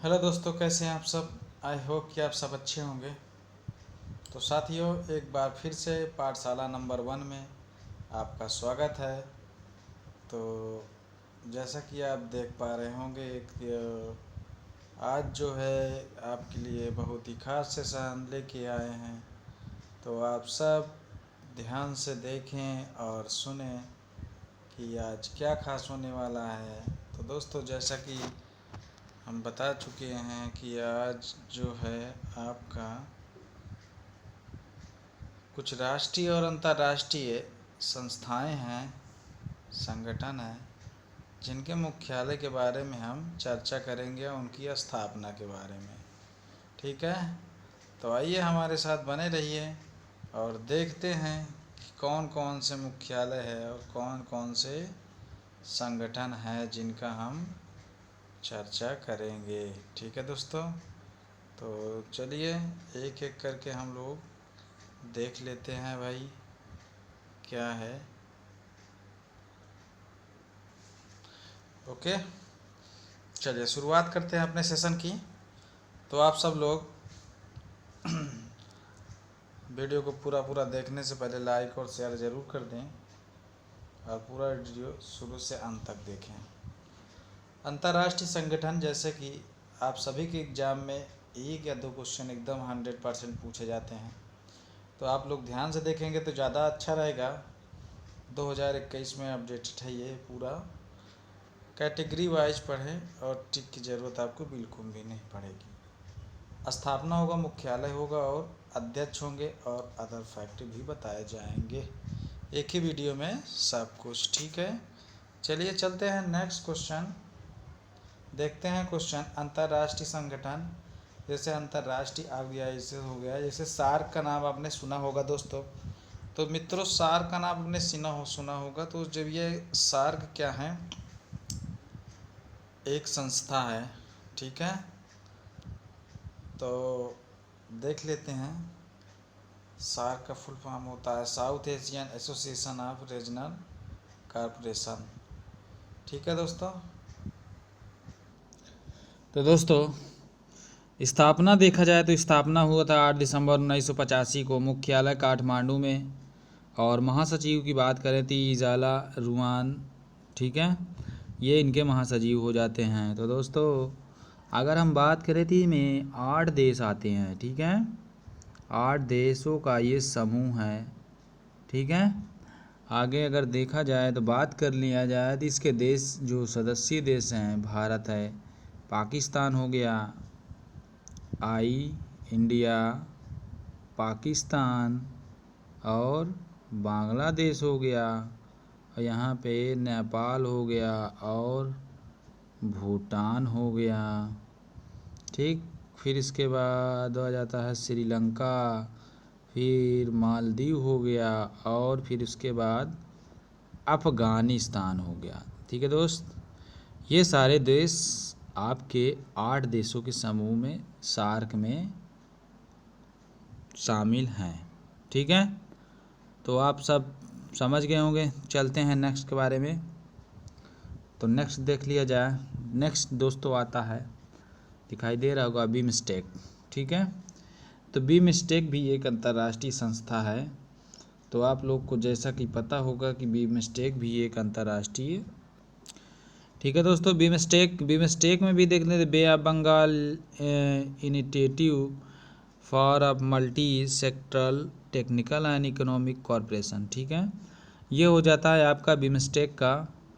Hello दोस्तों, कैसे हैं आप सब। आई होप कि आप सब अच्छे होंगे। तो साथियों, एक बार फिर से पाठशाला नंबर 1 में आपका स्वागत है। तो जैसा कि आप देख पा रहे होंगे कि आज जो है आपके लिए बहुत ही खास सेशन लेके आए हैं। तो आप सब ध्यान से देखें और सुने कि आज क्या खास होने वाला है। तो दोस्तों, जैसा कि हम बता चुके हैं कि आज जो है आपका कुछ राष्ट्रीय और अंतर्राष्ट्रीय संस्थाएं हैं, संगठन हैं, जिनके मुख्यालय के बारे में हम चर्चा करेंगे, उनकी स्थापना के बारे में। ठीक है, तो आइए हमारे साथ बने रहिए और देखते हैं कि कौन कौन से मुख्यालय है और कौन कौन से संगठन हैं जिनका हम चर्चा करेंगे। ठीक है दोस्तों, तो चलिए एक एक करके हम लोग देख लेते हैं भाई क्या है। ओके, चलिए शुरुआत करते हैं अपने सेशन की। तो आप सब लोग वीडियो को पूरा देखने से पहले लाइक और शेयर ज़रूर कर दें और पूरा वीडियो शुरू से अंत तक देखें। अंतर्राष्ट्रीय संगठन, जैसे कि आप सभी के एग्ज़ाम में एक या दो क्वेश्चन एकदम 100% पूछे जाते हैं, तो आप लोग ध्यान से देखेंगे तो ज़्यादा अच्छा रहेगा। 2021 में अपडेटेड है ये पूरा। कैटेगरी वाइज पढ़ें और टिक की ज़रूरत आपको बिल्कुल भी नहीं पड़ेगी। स्थापना होगा, मुख्यालय होगा और अध्यक्ष होंगे और अदर फैक्ट भी बताए जाएंगे एक ही वीडियो में सब कुछ। ठीक है, चलिए चलते हैं नेक्स्ट क्वेश्चन देखते हैं। क्वेश्चन, अंतर्राष्ट्रीय संगठन, जैसे अंतर्राष्ट्रीय आ गया, इसे हो गया। जैसे सार्क का नाम आपने सुना होगा दोस्तों। तो मित्रों, सार्क का नाम आपने सुना होगा। तो जब ये सार्क क्या है, एक संस्था है। ठीक है, तो देख लेते हैं। सार्क का फुल फॉर्म होता है south Asian association of regional corporation. ठीक है दोस्तों, तो दोस्तों स्थापना देखा जाए तो स्थापना हुआ था 8 दिसंबर 1985 को, मुख्यालय काठमांडू में। और महासचिव की बात करें तो इजाला रुआन, ठीक है, ये इनके महासचिव हो जाते हैं। तो दोस्तों अगर हम बात करें तो में 8 देश आते हैं। ठीक है, 8 देशों का ये समूह है। ठीक है, आगे अगर देखा जाए तो बात कर लिया जाए तो इसके देश जो सदस्य देश हैं, भारत है, पाकिस्तान हो गया, इंडिया, पाकिस्तान और बांग्लादेश हो गया, और यहाँ पे नेपाल हो गया और भूटान हो गया। ठीक, फिर इसके बाद आ जाता है श्रीलंका, फिर मालदीव हो गया और फिर उसके बाद अफ़गानिस्तान हो गया। ठीक है दोस्त, ये सारे देश आपके 8 देशों के समूह में, सार्क में शामिल हैं। ठीक है, तो आप सब समझ गए होंगे। चलते हैं नेक्स्ट के बारे में। तो नेक्स्ट देख लिया जाए। नेक्स्ट दोस्तों आता है, दिखाई दे रहा होगा, बीमस्टेक। ठीक है, तो बीमस्टेक भी एक अंतर्राष्ट्रीय संस्था है। तो आप लोग को जैसा कि पता होगा कि बीमस्टेक भी एक अंतर्राष्ट्रीय। ठीक है दोस्तों, बीमस्टेक में भी देख लेते, Bay of Bengal initiative for a multi sectoral technical and economic corporation. ठीक है, ये हो जाता है आपका बीमस्टेक का।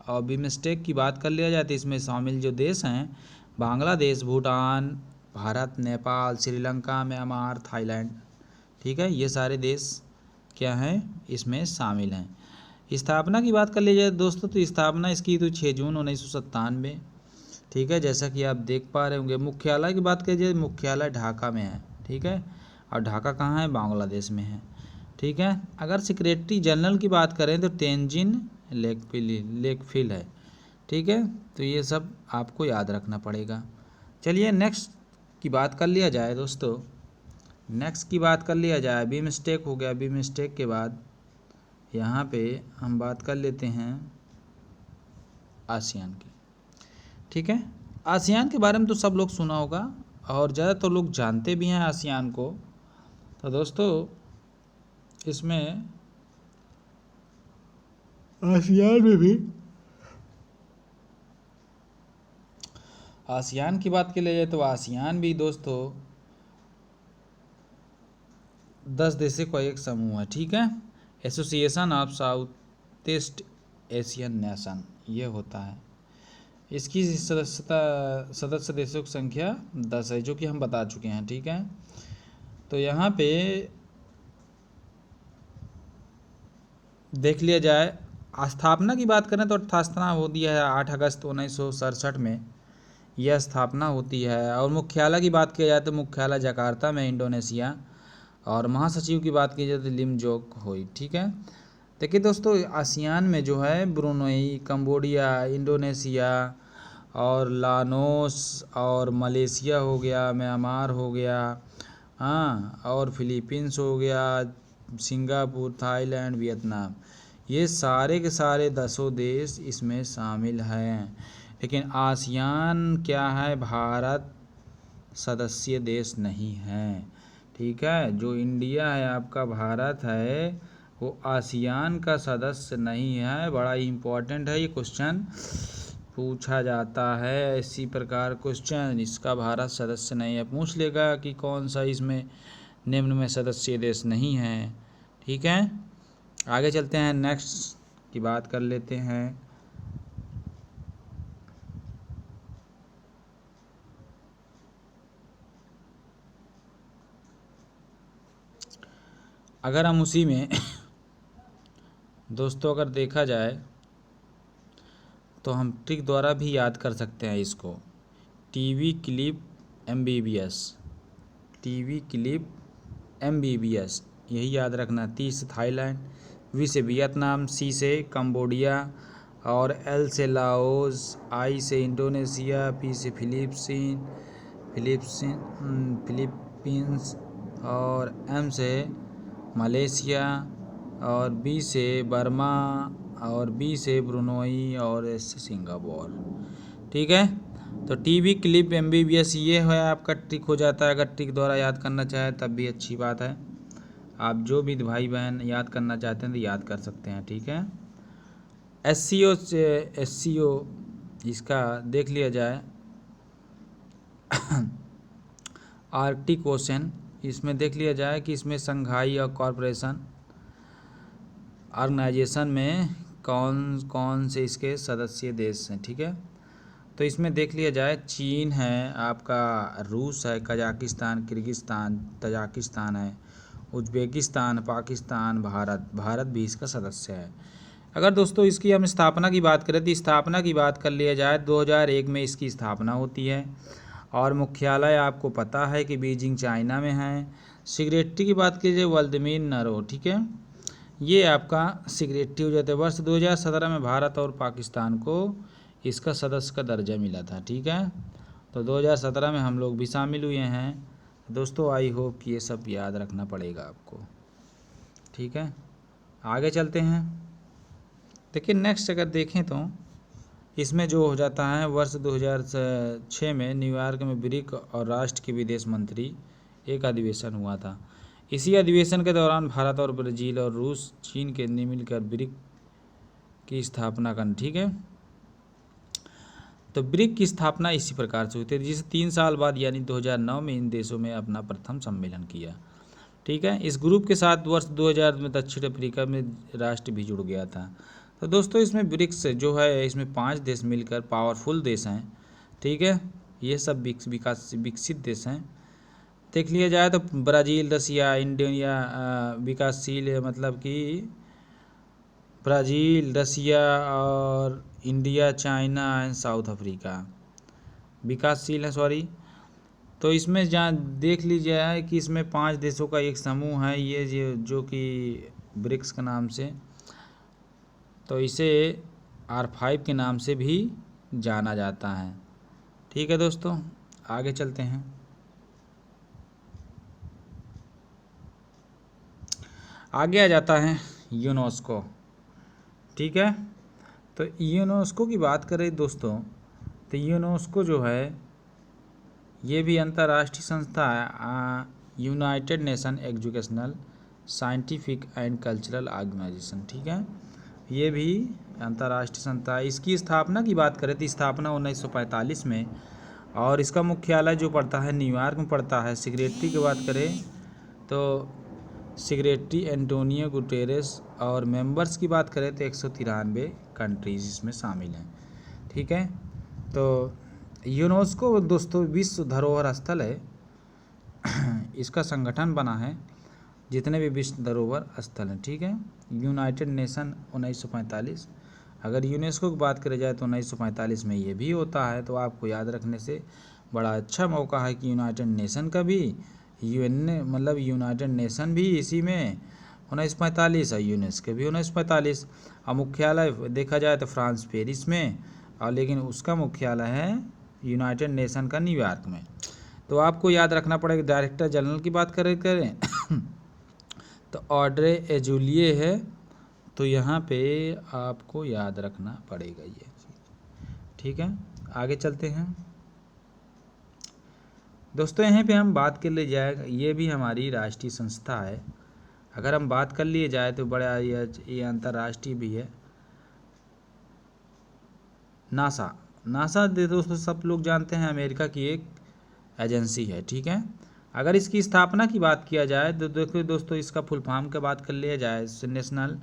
और बीमस्टेक की बात कर लिया जाए तो इसमें शामिल जो देश हैं, बांग्लादेश, भूटान, भारत, नेपाल, श्रीलंका, म्यांमार, थाईलैंड। ठीक है, ये सारे देश क्या हैं, इसमें शामिल हैं। स्थापना की बात कर ली जाए दोस्तों, तो स्थापना इसकी तो 6 जून 1997। ठीक है, जैसा कि आप देख पा रहे होंगे। मुख्यालय की बात कीजिए, मुख्यालय ढाका में है। ठीक है, और ढाका कहाँ है, बांग्लादेश में है। ठीक है, अगर सेक्रेटरी जनरल की बात करें तो तेंजिन लेकफिल है। ठीक है, तो ये सब आपको याद रखना पड़ेगा। चलिए नेक्स्ट की बात कर लिया जाए दोस्तों। नेक्स्ट की बात कर लिया जाए, बीमस्टेक हो गया। बीमस्टेक के बाद यहाँ पे हम बात कर लेते हैं आसियान की। ठीक है, आसियान के बारे में तो सब लोग सुना होगा और ज़्यादातर तो लोग जानते भी हैं आसियान को। तो दोस्तों इसमें आसियान में भी आसियान की बात की जाए तो आसियान भी दोस्तों 10 देशों का एक समूह है, ठीक है। Association of south east Asian nation ये होता है। इसकी सदस्य देशों की संख्या 10 है, जो कि हम बता चुके हैं, ठीक है। तो यहाँ पे देख लिया जाए, स्थापना की बात करें तो स्थापना होती है 8 अगस्त 1967 में यह स्थापना होती है। और मुख्यालय की बात की जाए तो मुख्यालय जकार्ता में इंडोनेशिया, और महासचिव की बात की जाए तो लिम जोक होई, ठीक है। देखिए दोस्तों आसियान में जो है ब्रुनई, कंबोडिया, इंडोनेशिया और लाओस और मलेशिया हो गया, म्यांमार हो गया, हाँ, और फिलीपींस हो गया, सिंगापुर, थाईलैंड, वियतनाम, ये सारे के सारे 10 देश इसमें शामिल हैं। लेकिन आसियान क्या है, भारत सदस्य देश नहीं है, ठीक है। जो इंडिया है आपका, भारत है, वो आसियान का सदस्य नहीं है। बड़ा ही इम्पोर्टेंट है, ये क्वेश्चन पूछा जाता है इसी प्रकार क्वेश्चन, इसका भारत सदस्य नहीं है। पूछ लेगा कि कौन सा इसमें निम्न में सदस्य देश नहीं है, ठीक है। आगे चलते हैं, नेक्स्ट की बात कर लेते हैं। अगर हम उसी में दोस्तों अगर देखा जाए तो हम ट्रिक द्वारा भी याद कर सकते हैं इसको। TV clip MBBS, TV clip MBBS, यही याद रखना। T से थाईलैंड, V से वियतनाम, C से कंबोडिया और L से लाओस, I से इंडोनेशिया, P से फिलीपींस और M से मलेशिया और B से बर्मा और B से ब्रुनई और S से सिंगापुर, ठीक है। तो टीवी क्लिप MBBS ये है आपका ट्रिक हो जाता है। अगर ट्रिक द्वारा याद करना चाहे तब भी अच्छी बात है, आप जो भी भाई बहन याद करना चाहते हैं तो याद कर सकते हैं, ठीक है। SCO इसका देख लिया जाए आर्कटिक ओशन, इसमें देख लिया जाए कि इसमें संघाई और कॉरपोरेशन ऑर्गेनाइजेशन में कौन कौन से इसके सदस्य देश हैं, ठीक है। तो इसमें देख लिया जाए चीन है आपका, रूस है, कजाकिस्तान, किर्गिस्तान, तजाकिस्तान है, उज्बेकिस्तान, पाकिस्तान, भारत भी इसका सदस्य है। अगर दोस्तों इसकी हम स्थापना की बात करें तो स्थापना की बात कर लिया जाए 2001 में इसकी स्थापना होती है और मुख्यालय आपको पता है कि बीजिंग चाइना में है। सेक्रेटरी की बात कीजिए व्लादिमीर नारो, ठीक है। ये आपका सेक्रेटरी हो जाते हैं। वर्ष 2017 में भारत और पाकिस्तान को इसका सदस्य का दर्जा मिला था, ठीक है। तो 2017 में हम लोग भी शामिल हुए हैं दोस्तों। आई होप कि ये सब याद रखना पड़ेगा आपको, ठीक है। आगे चलते हैं। देखिए नेक्स्ट अगर देखें तो इसमें जो हो जाता है वर्ष 2006 में न्यूयॉर्क में ब्रिक और राष्ट्र के विदेश मंत्री एक अधिवेशन हुआ था। इसी अधिवेशन के दौरान भारत और ब्राज़ील और रूस, चीन के मिलकर ब्रिक की स्थापना करनी, ठीक है। तो ब्रिक की स्थापना इसी प्रकार से हुई थी, जिसे 3 साल बाद यानी 2009 में इन देशों में अपना प्रथम सम्मेलन किया, ठीक है। इस ग्रुप के साथ वर्ष 2000 में दक्षिण अफ्रीका में राष्ट्र भी जुड़ गया था। तो दोस्तों इसमें ब्रिक्स जो है इसमें 5 देश मिलकर पावरफुल देश हैं, ठीक है। ये सब विकसित देश हैं। देख लिया जाए तो ब्राज़ील, रसिया, इंडिया विकासशील, मतलब कि ब्राज़ील, रसिया और India, China and south Africa विकासशील है, सॉरी। तो इसमें जहाँ देख लीजिए है कि इसमें 5 देशों का एक समूह है ये जो कि ब्रिक्स के नाम से, तो इसे R5 के नाम से भी जाना जाता है, ठीक है दोस्तों। आगे चलते हैं। आगे आ जाता है यूनेस्को, ठीक है। तो यूनेस्को की बात करें दोस्तों तो यूनेस्को जो है ये भी अंतर्राष्ट्रीय संस्था है, united nation educational scientific and cultural organisation, ठीक है। ये भी अंतर्राष्ट्रीय संस्था है। इसकी स्थापना की बात करें तो स्थापना 1945 में, और इसका मुख्यालय जो पड़ता है न्यूयॉर्क में पड़ता है। सेक्रेटरी की बात करें तो सेक्रेटरी एंटोनियो गुटेरेस, और मेंबर्स की बात करें तो 193 कंट्रीज इसमें शामिल हैं, ठीक है। तो यूनेस्को दोस्तों विश्व धरोहर स्थल है, इसका संगठन बना है जितने भी विश्व धरोहर स्थल हैं, ठीक है। यूनाइटेड नेशन 1945, अगर यूनेस्को की बात करी जाए तो 1945 में ये भी होता है। तो आपको याद रखने से बड़ा अच्छा मौका है कि यूनाइटेड नेशन का भी यूनाइटेड नेशन भी इसी में 1945 है, यूनेस्को भी 1945। और मुख्यालय देखा जाए तो फ्रांस पेरिस में, और लेकिन उसका मुख्यालय है यूनाइटेड नेशन का न्यूयॉर्क में। तो आपको याद रखना पड़ेगा। डायरेक्टर जनरल की बात करें तो ऑड्रे एजुलिए है, तो यहाँ पे आपको याद रखना पड़ेगा ये चीज़, ठीक है। आगे चलते हैं दोस्तों, यहाँ पे हम बात कर ले जाए, ये भी हमारी राष्ट्रीय संस्था है। अगर हम बात कर लिए जाए तो बड़ा ये अंतर्राष्ट्रीय भी है, नासा। नासा दोस्तों सब लोग जानते हैं अमेरिका की एक एजेंसी है, ठीक है। अगर इसकी स्थापना की बात किया जाए तो देखो दोस्तों, इसका फुल फॉर्म की बात कर लिया जाए national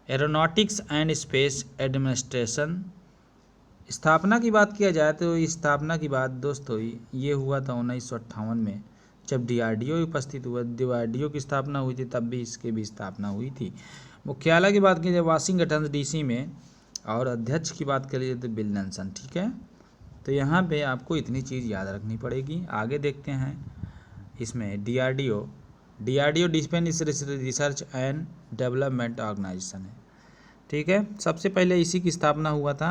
aeronautics and space administration. स्थापना की बात किया जाए तो स्थापना की बात दोस्तों ये हुआ था 1958 में, जब DRDO उपस्थित हुआ। DRDO की स्थापना हुई थी, तब भी इसके भी स्थापना हुई थी। मुख्यालय की बात की जाए वाशिंगटन DC में, और अध्यक्ष की बात करिए तो बिल नेल्सन, ठीक है। तो यहाँ पे आपको इतनी चीज़ याद रखनी पड़ेगी। आगे देखते हैं इसमें DRDO defence research and development organisation है, ठीक है। सबसे पहले इसी की स्थापना हुआ था।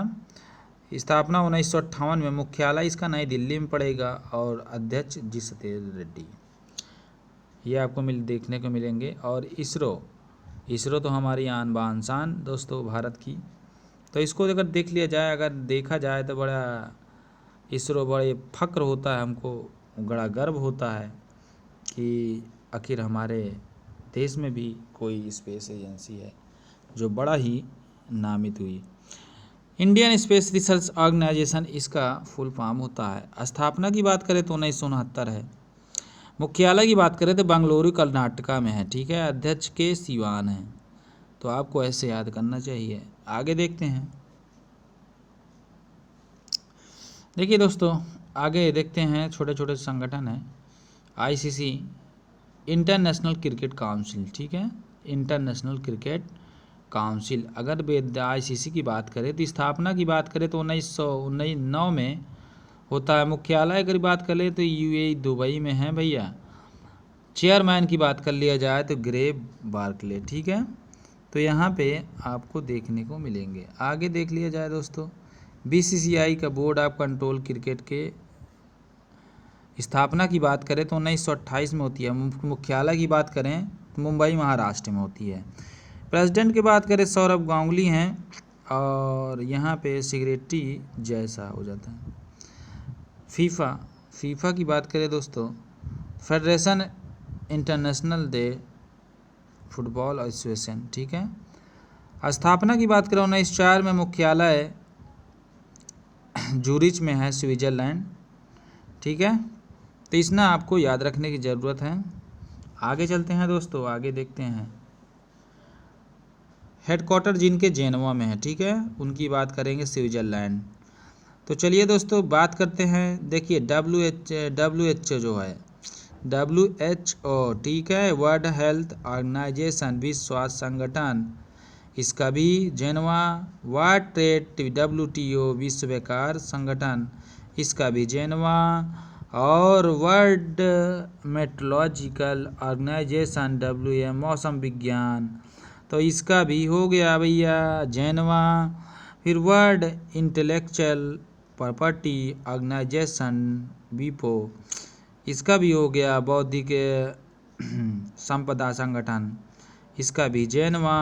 स्थापना 1958 में। मुख्यालय इसका नई दिल्ली में पड़ेगा, और अध्यक्ष जी सतीश रेड्डी, ये आपको देखने को मिलेंगे। और इसरो तो हमारी आन बान शान दोस्तों भारत की। तो इसको अगर देख लिया जाए, अगर देखा जाए तो बड़ा इसरो बड़े फक्र होता है, हमको बड़ा गर्व होता है कि आखिर हमारे देश में भी कोई स्पेस एजेंसी है जो बड़ा ही नामित हुई। इंडियन स्पेस रिसर्च ऑर्गेनाइजेशन इसका फुल फॉर्म होता है। स्थापना की बात करें तो 1969 है। मुख्यालय की बात करें तो बेंगलुरु कर्नाटका में है, ठीक है। अध्यक्ष के सिवान है, तो आपको ऐसे याद करना चाहिए। आगे देखते हैं, देखिए दोस्तों आगे देखते हैं, छोटे छोटे संगठन हैं। ICC इंटरनेशनल क्रिकेट काउंसिल, ठीक है। इंटरनेशनल क्रिकेट काउंसिल, अगर ICC की बात करें तो स्थापना की बात करें तो 1909 में होता है। मुख्यालय की बात करें तो UAE दुबई में है भैया। चेयरमैन की बात कर लिया जाए तो ग्रेव बार्कले, ठीक है। तो यहाँ पे आपको देखने को मिलेंगे। आगे देख लिया जाए दोस्तों, BCCI का बोर्ड ऑफ कंट्रोल क्रिकेट के स्थापना की बात करें तो 1928 में होती है। मुख्यालय की बात करें तो मुंबई महाराष्ट्र में होती है। प्रेसिडेंट की बात करें सौरभ गांगुली हैं, और यहाँ पे सेक्रेटरी जैसा हो जाता है। फीफा की बात करें दोस्तों, फेडरेशन इंटरनेशनल दे फुटबॉल एसोसिएशन, ठीक है। स्थापना की बात करें 1904 में। मुख्यालय जूरिच में है, स्विट्जरलैंड, ठीक है। तो इसना आपको याद रखने की ज़रूरत है। आगे चलते हैं दोस्तों, आगे देखते हैं। हेडक्वार्टर जिनके जेनेवा में है, ठीक है, उनकी बात करेंगे स्विट्जरलैंड। तो चलिए दोस्तों बात करते हैं। देखिए WHO जो है WHO, ठीक है, वर्ल्ड हेल्थ ऑर्गेनाइजेशन, विश्व स्वास्थ्य संगठन, इसका भी जेनेवा। वर्ल्ड ट्रेड WTO, विश्व व्यापार संगठन, इसका भी जेनेवा। और वर्ल्ड मेट्रोलॉजिकल ऑर्गेनाइजेशन WM, मौसम विज्ञान, तो इसका भी हो गया भैया जेनेवा। फिर world intellectual property organisation WIPO, इसका भी हो गया बौद्धिक संपदा संगठन, इसका भी जेनवा।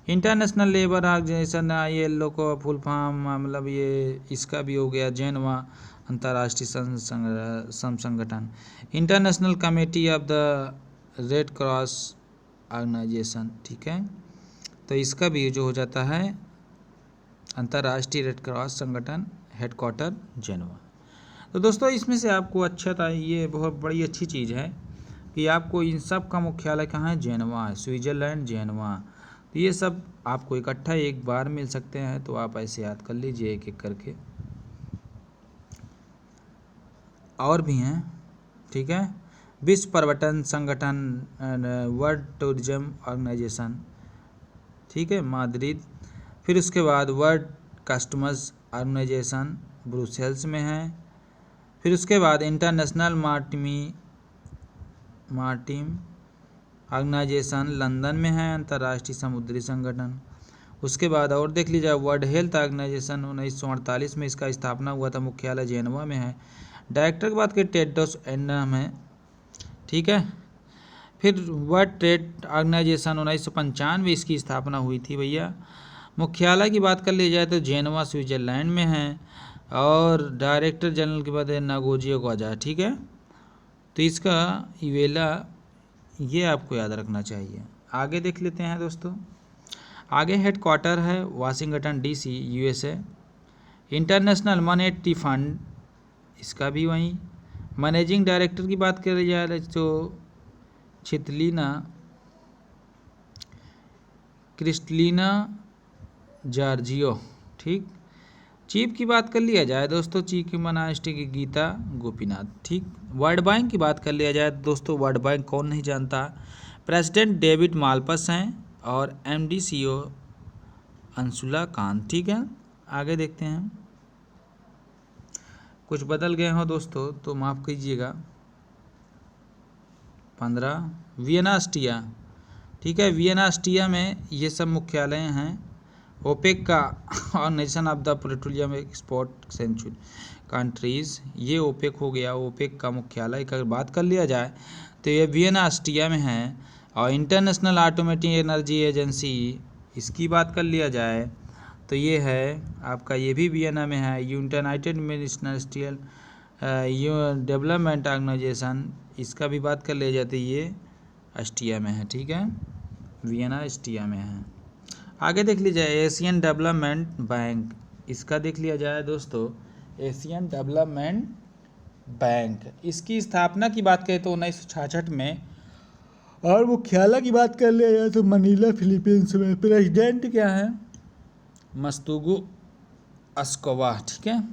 इंटरनेशनल लेबर ऑर्गेनाइजेशन ILO को फुल फॉर्म मतलब ये इसका भी हो गया जेनवा, अंतर्राष्ट्रीय श्रम संगठन। International committee of the red cross organisation, ठीक है, तो इसका भी जो हो जाता है अंतर्राष्ट्रीय रेड क्रॉस संगठन, हेडक्वार्टर जेनवा। तो दोस्तों इसमें से आपको अच्छा था, ये बहुत बड़ी अच्छी चीज़ है कि आपको इन सब का मुख्यालय कहाँ है, जेनवा है, स्विट्ज़रलैंड जेनवा। तो ये सब आपको इकट्ठा एक बार मिल सकते हैं, तो आप ऐसे याद कर लीजिए एक एक करके। और भी हैं, ठीक है, विश्व पर्यटन संगठन, वर्ल्ड टूरिज्म ऑर्गेनाइजेशन, ठीक है, माद्रिद। फिर उसके बाद वर्ल्ड कस्टमर्स ऑर्गेनाइजेशन ब्रुसेल्स में है। फिर उसके बाद इंटरनेशनल मार्टिम ऑर्गेनाइजेशन लंदन में है, अंतर्राष्ट्रीय समुद्री संगठन। उसके बाद और देख लीजिए वर्ल्ड हेल्थ ऑर्गेनाइजेशन 1948 में इसका स्थापना हुआ था, मुख्यालय जेनेवा में है। डायरेक्टर की बात करें टेड्रोस एडनम है, ठीक है। फिर वर्ल्ड ट्रेड ऑर्गेनाइजेशन 1995 इसकी स्थापना हुई थी भैया। मुख्यालय की बात कर ली जाए तो जेनेवा स्विट्जरलैंड में है, और डायरेक्टर जनरल के बाद नागोजियो ग्वाजा, ठीक है। तो इसका इवेला ये आपको याद रखना चाहिए। आगे देख लेते हैं दोस्तों। आगे हेडक्वार्टर है Washington DC USA। International monetary fund इसका भी वहीं। मैनेजिंग डायरेक्टर की बात करी जाए तो क्रिस्टलिना जॉर्जियो, ठीक। चीफ की बात कर लिया जाए दोस्तों, चीफ की मनास्टी की गीता गोपीनाथ, ठीक। वर्ल्ड बैंक की बात कर लिया जाए दोस्तों, वर्ल्ड बैंक कौन नहीं जानता, प्रेसिडेंट डेविड माल्पस हैं, और MD CEO अंशुला कांत, ठीक है। आगे देखते हैं, कुछ बदल गए हो दोस्तों तो माफ़ कीजिएगा। 15 वियना ऑस्ट्रिया, ठीक है। वियना ऑस्ट्रिया में ये सब मुख्यालय हैं। ओपेक का organisation of the petroleum export century countries, ये ओपेक हो गया। ओपेक का मुख्यालय का बात कर लिया जाए तो ये वियना ऑस्ट्रिया में है। और इंटरनेशनल ऑटोमेटिक एनर्जी एजेंसी, इसकी बात कर लिया जाए तो ये है आपका, ये भी वियना में है। यूनाइटेड मिनिस्ट्रियल डेवलपमेंट ऑर्गेनाइजेशन, इसका भी बात कर लिया जाए तो ये ऑस्ट्रिया में है, ठीक है, वियना ऑस्ट्रिया में है। आगे देख लीजिए एशियन डेवलपमेंट बैंक, इसका देख लिया जाए दोस्तों, एशियन डेवलपमेंट बैंक, इसकी स्थापना की बात करें तो 1966 में, और मुख्यालय की बात कर लिया जाए तो मनीला फिलीपींस में। प्रेसिडेंट क्या है, मस्तुगु अस्कोवा, ठीक है।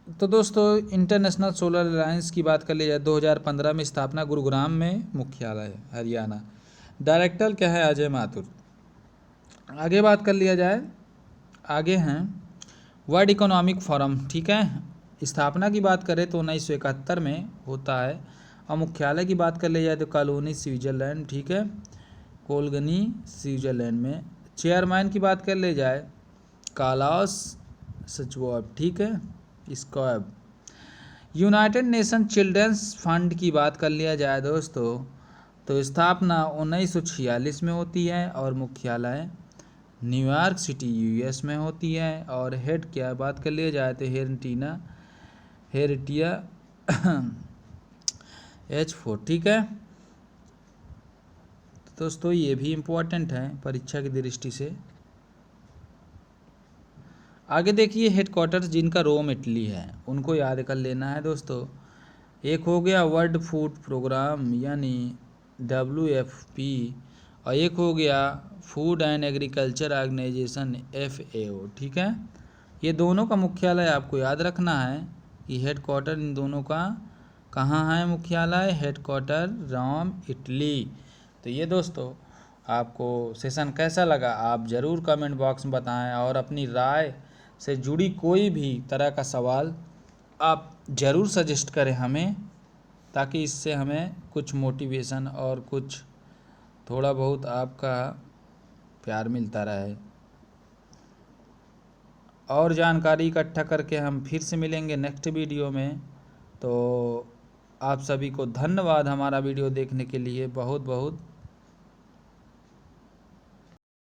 तो दोस्तों इंटरनेशनल सोलर अलायंस की बात कर ली जाए 2015 में स्थापना, गुरुग्राम में मुख्यालय, हरियाणा। डायरेक्टर क्या है, अजय माथुर। आगे बात कर लिया जाए, आगे हैं वर्ल्ड इकोनॉमिक फोरम, ठीक है। स्थापना की बात करें तो 1971 में होता है, और मुख्यालय की बात कर लिया जाए तो कॉलोनी स्विट्जरलैंड, ठीक है, कोलगनी स्विट्जरलैंड में। चेयरमैन की बात कर ली जाए कालास सचवाब, ठीक है, स्क्वाब। यूनाइटेड नेशन चिल्ड्रंस फंड की बात कर लिया जाए दोस्तों तो स्थापना 1946 में होती है, और मुख्यालय न्यूयॉर्क सिटी US में होती है। और हेड क्या बात कर लिया जाए तो हेरिटिया H4, ठीक है। दोस्तों ये भी इम्पोर्टेंट है परीक्षा की दृष्टि से। आगे देखिए हेडक्वार्टर्स जिनका रोम इटली है, उनको याद कर लेना है दोस्तों। एक हो गया वर्ल्ड फूड प्रोग्राम यानी WFP, और एक हो गया food and agriculture organisation FAO, ठीक है। ये दोनों का मुख्यालय आपको याद रखना है कि हेडक्वार्टर इन दोनों का कहाँ है, मुख्यालय हेडक्वार्टर रोम इटली। तो ये दोस्तों आपको सेशन कैसा लगा आप ज़रूर कमेंट बॉक्स में बताएं, और अपनी राय से जुड़ी कोई भी तरह का सवाल आप ज़रूर सजेस्ट करें हमें, ताकि इससे हमें कुछ मोटिवेशन और कुछ थोड़ा बहुत आपका प्यार मिलता रहे। और जानकारी इकट्ठा करके हम फिर से मिलेंगे नेक्स्ट वीडियो में। तो आप सभी को धन्यवाद हमारा वीडियो देखने के लिए, बहुत बहुत